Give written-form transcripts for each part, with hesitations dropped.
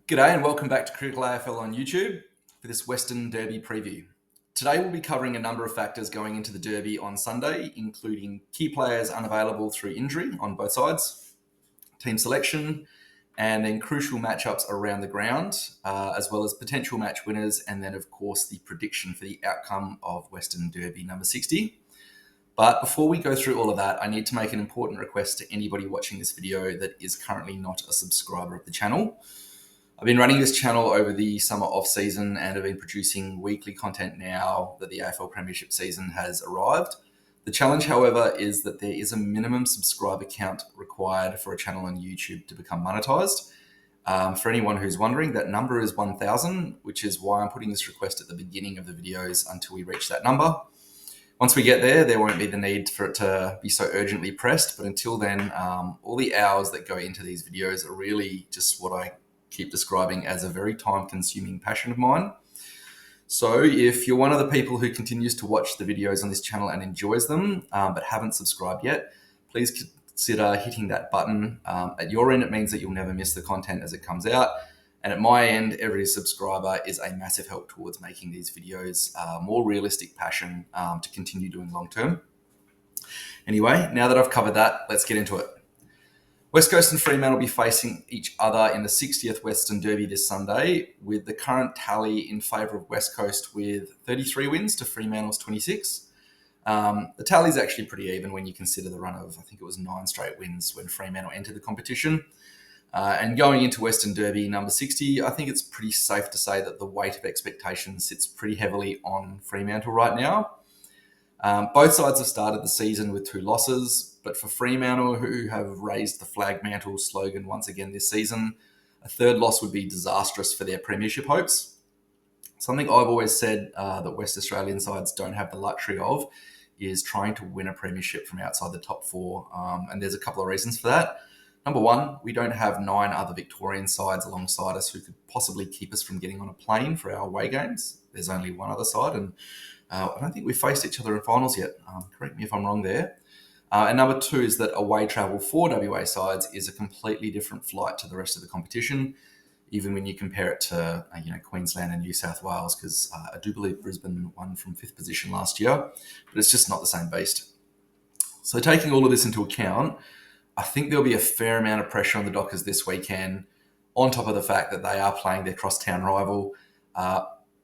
G'day and welcome back to Critical AFL on YouTube for this Western Derby preview. Today we'll be covering a number of factors going into the Derby on Sunday, including key players unavailable through injury on both sides, team selection, and then crucial matchups around the ground, as well as potential match winners, and then of course the prediction for the outcome of Western Derby number 60. But before we go through all of that, I need to make an important request to anybody watching this video that is currently not a subscriber of the channel. I've been running this channel over the summer off season and have been producing weekly content now that the AFL Premiership season has arrived. The challenge, however, is that there is a minimum subscriber count required for a channel on YouTube to become monetized. For anyone who's wondering, that number is 1,000, which is why I'm putting this request at the beginning of the videos until we reach that number. Once we get there won't be the need for it to be so urgently pressed. But until then, all the hours that go into these videos are really just what I keep describing as a very time-consuming passion of mine. So if you're one of the people who continues to watch the videos on this channel and enjoys them, but haven't subscribed yet, please consider hitting that button. At your end, it means that you'll never miss the content as it comes out. And at my end, every subscriber is a massive help towards making these videos more realistic passion to continue doing long term. Anyway, now that I've covered that, let's get into it. West Coast and Fremantle will be facing each other in the 60th Western Derby this Sunday, with the current tally in favour of West Coast with 33 wins to Fremantle's 26. The tally is actually pretty even when you consider the run of, I think it was 9 straight wins when Fremantle entered the competition. And going into Western Derby number 60, I think it's pretty safe to say that the weight of expectation sits pretty heavily on Fremantle right now. Both sides have started the season with 2 losses, but for Fremantle, who have raised the flag mantle slogan once again this season, a 3rd loss would be disastrous for their premiership hopes. Something I've always said that West Australian sides don't have the luxury of is trying to win a premiership from outside the top 4, and there's a couple of reasons for that. Number one, we don't have 9 other Victorian sides alongside us who could possibly keep us from getting on a plane for our away games. There's only one other side, and I don't think we've faced each other in finals yet. Correct me if I'm wrong there. And number 2 is that away travel for WA sides is a completely different flight to the rest of the competition, even when you compare it to Queensland and New South Wales, because I do believe Brisbane won from 5th position last year, but it's just not the same beast. So taking all of this into account, I think there'll be a fair amount of pressure on the Dockers this weekend, on top of the fact that they are playing their crosstown rival.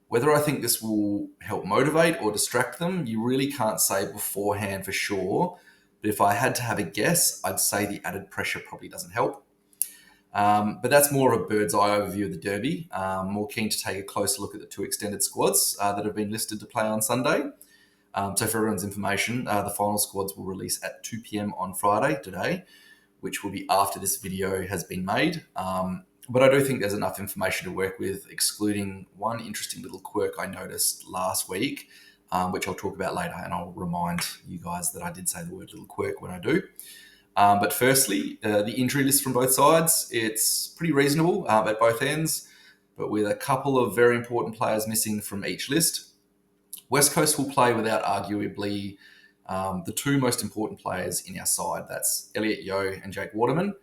Whether I think this will help motivate or distract them, you really can't say beforehand for sure. But if I had to have a guess, I'd say the added pressure probably doesn't help. But that's more of a bird's eye overview of the Derby. More keen to take a closer look at the 2 extended squads that have been listed to play on Sunday. So for everyone's information, the final squads will release at 2 p.m. on Friday today, which will be after this video has been made. But I do think there's enough information to work with, excluding one interesting little quirk I noticed last week, which I'll talk about later, and I'll remind you guys that I did say the word little quirk when I do. But firstly, the injury list from both sides, it's pretty reasonable at both ends, but with a couple of very important players missing from each list. West Coast will play without arguably the 2 most important players in our side. That's Elliot Yeo and Jake Waterman.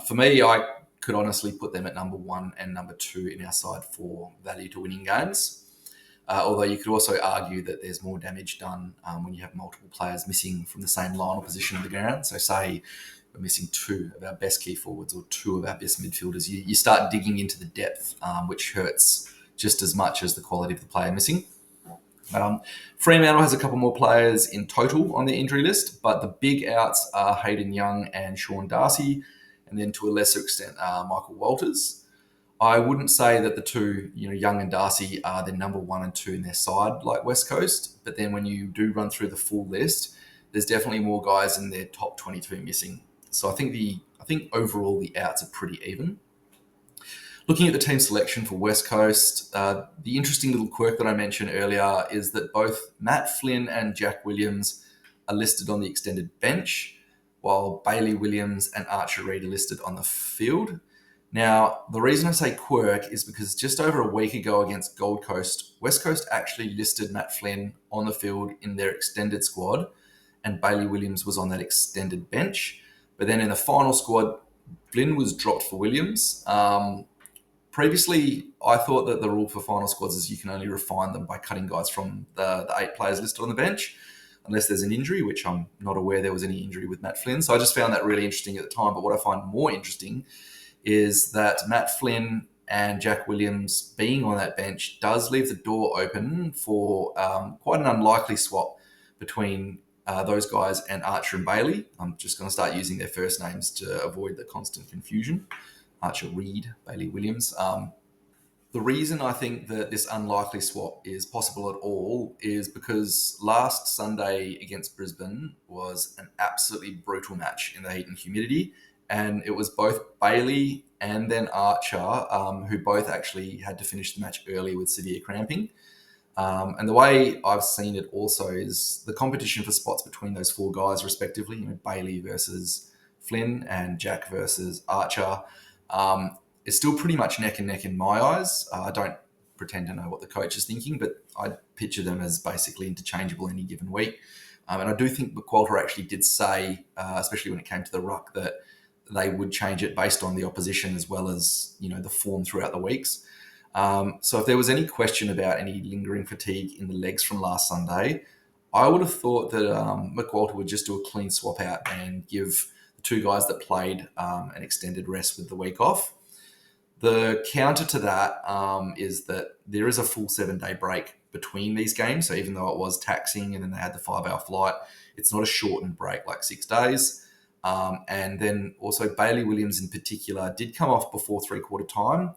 For me, I could honestly put them at number 1 and number 2 in our side for value to winning games. Although you could also argue that there's more damage done when you have multiple players missing from the same line or position of the ground. So say we're missing 2 of our best key forwards or 2 of our best midfielders. You start digging into the depth, which hurts just as much as the quality of the player missing. Fremantle has a couple more players in total on their injury list, but the big outs are Hayden Young and Sean Darcy, and then to a lesser extent, Michael Walters. I wouldn't say that the 2, Young and Darcy, are the number 1 and 2 in their side like West Coast, but then when you do run through the full list, there's definitely more guys in their top 22 missing. So I think overall the outs are pretty even. Looking at the team selection for West Coast, the interesting little quirk that I mentioned earlier is that both Matt Flynn and Jack Williams are listed on the extended bench, while Bailey Williams and Archer Reid are listed on the field. Now, the reason I say quirk is because just over a week ago against Gold Coast, West Coast actually listed Matt Flynn on the field in their extended squad, and Bailey Williams was on that extended bench. But then in the final squad, Flynn was dropped for Williams. Previously, I thought that the rule for final squads is you can only refine them by cutting guys from the 8 players listed on the bench, unless there's an injury, which I'm not aware there was any injury with Matt Flynn. So I just found that really interesting at the time. But what I find more interesting is that Matt Flynn and Jack Williams being on that bench does leave the door open for quite an unlikely swap between those guys and Archer and Bailey. I'm just going to start using their first names to avoid the constant confusion. Archer Reed, Bailey Williams. The reason I think that this unlikely swap is possible at all is because last Sunday against Brisbane was an absolutely brutal match in the heat and humidity. And it was both Bailey and then Archer who both actually had to finish the match early with severe cramping. And the way I've seen it also is the competition for spots between those 4 guys, respectively, Bailey versus Flynn and Jack versus Archer, is still pretty much neck and neck in my eyes. I don't pretend to know what the coach is thinking, but I picture them as basically interchangeable any given week. And I do think McQualter actually did say, especially when it came to the ruck, that they would change it based on the opposition as well as the form throughout the weeks. So if there was any question about any lingering fatigue in the legs from last Sunday, I would have thought that McQualter would just do a clean swap out and give the 2 guys that played an extended rest with the week off. The counter to that is that there is a full 7-day break between these games. So even though it was taxing and then they had the 5-hour flight, it's not a shortened break like 6 days. And then also Bailey Williams in particular did come off before 3/4 time,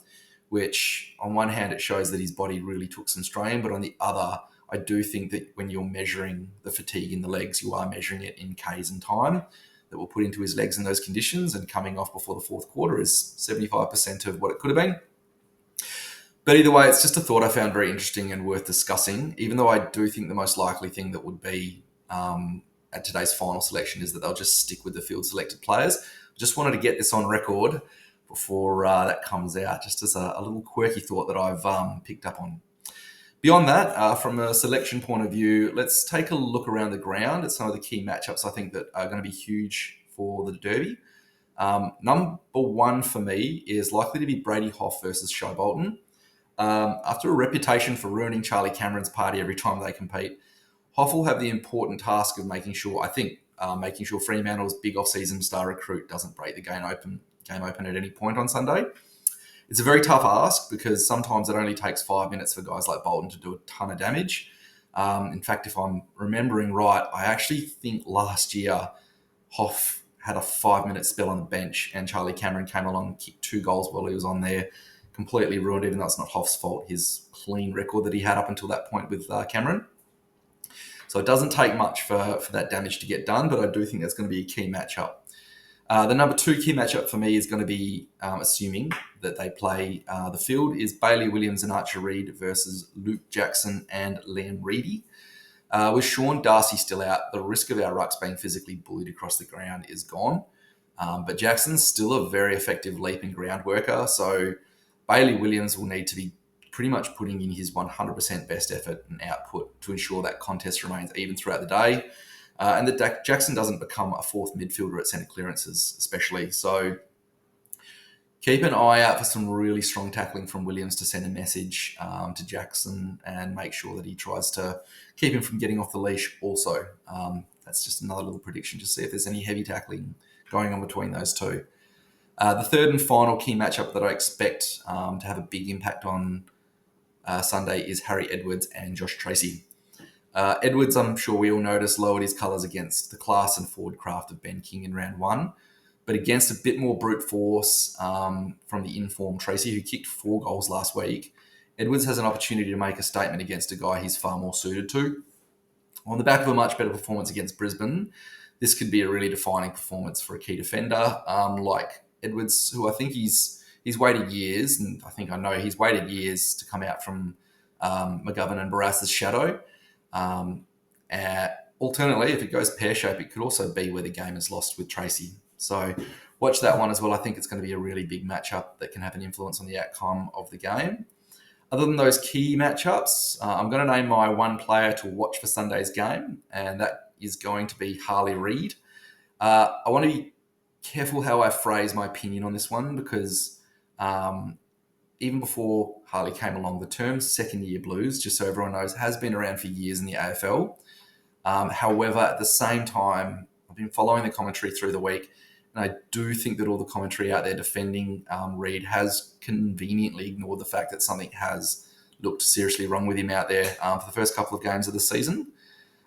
which on one hand, it shows that his body really took some strain. But on the other, I do think that when you're measuring the fatigue in the legs, you are measuring it in Ks and time that were put into his legs in those conditions, and coming off before the 4th quarter is 75% of what it could have been. But either way, it's just a thought I found very interesting and worth discussing, even though I do think the most likely thing that would be at today's final selection is that they'll just stick with the field selected players. I just wanted to get this on record before that comes out, just as a little quirky thought that I've picked up on. Beyond that, from a selection point of view, let's take a look around the ground at some of the key matchups I think that are going to be huge for the Derby. Number 1 for me is likely to be Brady Hoff versus Shai Bolton. After a reputation for ruining Charlie Cameron's party every time they compete, Hoff will have the important task of making sure Fremantle's big off-season star recruit doesn't break the game open at any point on Sunday. It's a very tough ask because sometimes it only takes 5 minutes for guys like Bolton to do a ton of damage. In fact, if I'm remembering right, I actually think last year Hoff had a 5-minute spell on the bench and Charlie Cameron came along and kicked 2 goals while he was on there. Completely ruined, even though it's not Hoff's fault, his clean record that he had up until that point with Cameron. So it doesn't take much for that damage to get done, but I do think that's going to be a key matchup. The number 2 key matchup for me is going to be, assuming that they play the field, is Bailey Williams and Archer Reed versus Luke Jackson and Liam Reedy. With Sean Darcy still out, the risk of our rucks being physically bullied across the ground is gone. But Jackson's still a very effective leap and ground worker, so Bailey Williams will need to be pretty much putting in his 100% best effort and output to ensure that contest remains even throughout the day. And that Jackson doesn't become a 4th midfielder at centre clearances, especially. So keep an eye out for some really strong tackling from Williams to send a message to Jackson and make sure that he tries to keep him from getting off the leash also. That's just another little prediction to see if there's any heavy tackling going on between those 2. The 3rd and final key matchup that I expect to have a big impact on Sunday is Harry Edwards and Josh Tracy. Edwards, I'm sure we all noticed, lowered his colours against the class and forward craft of Ben King in round 1. But against a bit more brute force from the informed Tracy, who kicked 4 goals last week, Edwards has an opportunity to make a statement against a guy he's far more suited to. On the back of a much better performance against Brisbane, this could be a really defining performance for a key defender like Edwards, who I think he's waited years, and I know he's waited years to come out from McGovern and Barrass's shadow. Alternately, if it goes pear-shaped, it could also be where the game is lost with Tracy. So watch that one as well. I think it's going to be a really big matchup that can have an influence on the outcome of the game. Other than those key matchups, I'm going to name my 1 player to watch for Sunday's game, and that is going to be Harley Reid. I want to be careful how I phrase my opinion on this one because even before Harley came along, the term second-year blues, just so everyone knows, has been around for years in the AFL. However, at the same time, I've been following the commentary through the week, and I do think that all the commentary out there defending Reid has conveniently ignored the fact that something has looked seriously wrong with him out there for the first couple of games of the season.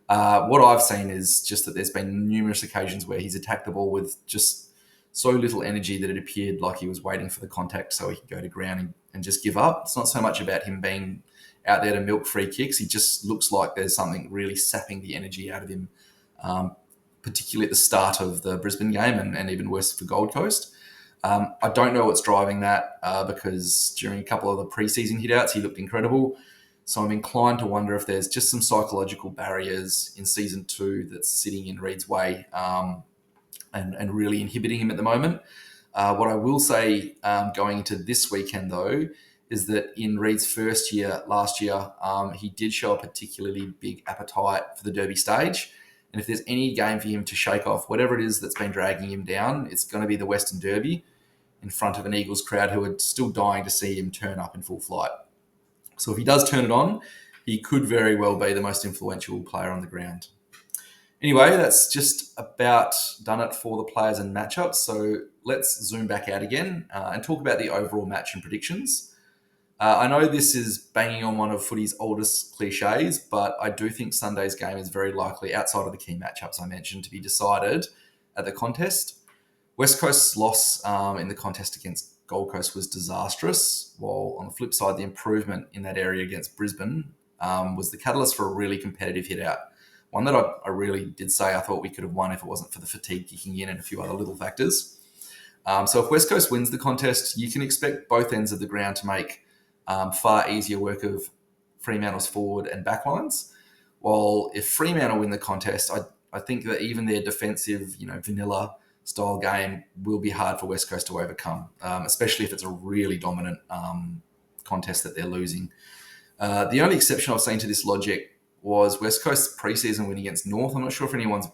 What I've seen is just that there's been numerous occasions where he's attacked the ball with just so little energy that it appeared like he was waiting for the contact so he could go to ground and just give up. It's not so much about him being out there to milk free kicks. He just looks like there's something really sapping the energy out of him, particularly at the start of the Brisbane game and even worse for Gold Coast. I don't know what's driving that because during a couple of the preseason hitouts, he looked incredible. So I'm inclined to wonder if there's just some psychological barriers in season 2 that's sitting in Reid's way and really inhibiting him at the moment. What I will say going into this weekend, though, is that in Reid's first year, last year, he did show a particularly big appetite for the Derby stage. And if there's any game for him to shake off whatever it is that's been dragging him down, it's going to be the Western Derby in front of an Eagles crowd who are still dying to see him turn up in full flight. So if he does turn it on, he could very well be the most influential player on the ground. Anyway, that's just about done it for the players and matchups. So let's zoom back out again and talk about the overall match and predictions. I know this is banging on one of footy's oldest cliches, but I do think Sunday's game is very likely, outside of the key matchups I mentioned, to be decided at the contest. West Coast's loss in the contest against Gold Coast was disastrous, while on the flip side, the improvement in that area against Brisbane was the catalyst for a really competitive hit-out. One that I really did say I thought we could have won if it wasn't for the fatigue kicking in and a few other little factors. So if West Coast wins the contest, you can expect both ends of the ground to make far easier work of Fremantle's forward and backlines. While if Fremantle win the contest, I think that even their defensive, vanilla style game will be hard for West Coast to overcome, especially if it's a really dominant contest that they're losing. The only exception I've seen to this logic was West Coast's preseason win against North. I'm not sure if anyone's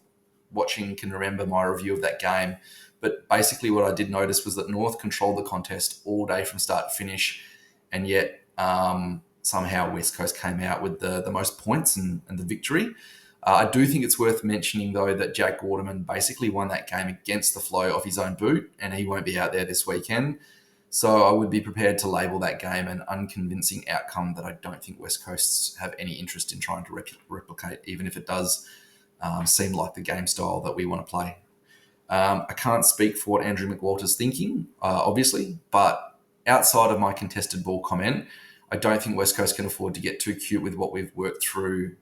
watching can remember my review of that game, but basically what I did notice was that North controlled the contest all day from start to finish, and yet somehow West Coast came out with the most points and the victory. I do think it's worth mentioning, though, that Jack Waterman basically won that game against the flow of his own boot, and he won't be out there this weekend. So I would be prepared to label that game an unconvincing outcome that I don't think West Coasts have any interest in trying to replicate, even if it does seem like the game style that we want to play. I can't speak for what Andrew McWalter's thinking, obviously, but outside of my contested ball comment, I don't think West Coast can afford to get too cute with what we've worked through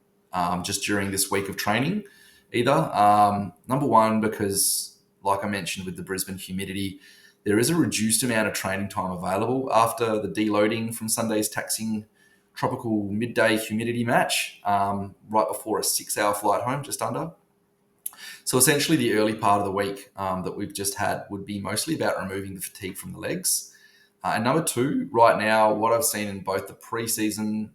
just during this week of training either. Number one, because like I mentioned with the Brisbane humidity, there is a reduced amount of training time available after the deloading from Sunday's taxing tropical midday humidity match, right before a 6-hour flight home, just under. So essentially the early part of the week that we've just had would be mostly about removing the fatigue from the legs. And number two, right now, what I've seen in both the preseason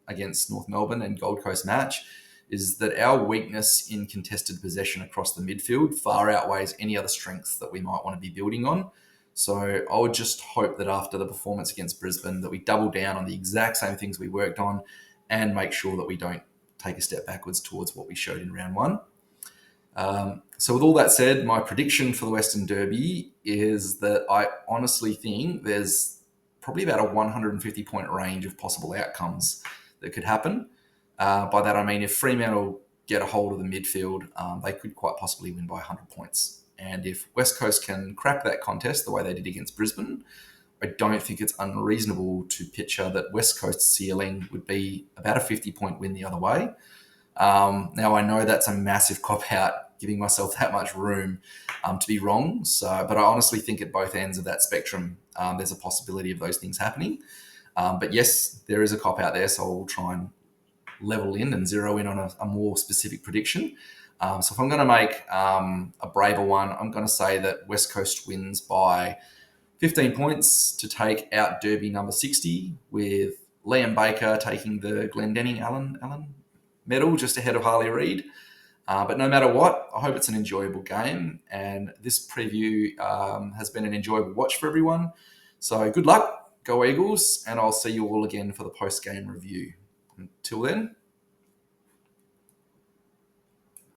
against North Melbourne and Gold Coast match is that our weakness in contested possession across the midfield far outweighs any other strengths that we might want to be building on. So I would just hope that after the performance against Brisbane that we double down on the exact same things we worked on and make sure that we don't take a step backwards towards what we showed in round one. So with all that said, my prediction for the Western Derby is that I honestly think there's probably about a 150-point range of possible outcomes that could happen. By that I mean if Fremantle get a hold of the midfield, they could quite possibly win by 100 points. And if West Coast can crack that contest the way they did against Brisbane, I don't think it's unreasonable to picture that West Coast's ceiling would be about a 50-point win the other way. Now, I know that's a massive cop-out, giving myself that much room to be wrong. But I honestly think at both ends of that spectrum, there's a possibility of those things happening. But yes, there is a cop-out there, so I'll try and level in and zero in on a more specific prediction. So if I'm going to make a braver one, I'm going to say that West Coast wins by 15 points to take out Derby number 60, with Liam Baker taking the Glendenning Allen medal just ahead of Harley Reid. But no matter what, I hope it's an enjoyable game, and this preview has been an enjoyable watch for everyone. So good luck. Go Eagles, and I'll see you all again for the post-game review. Until then,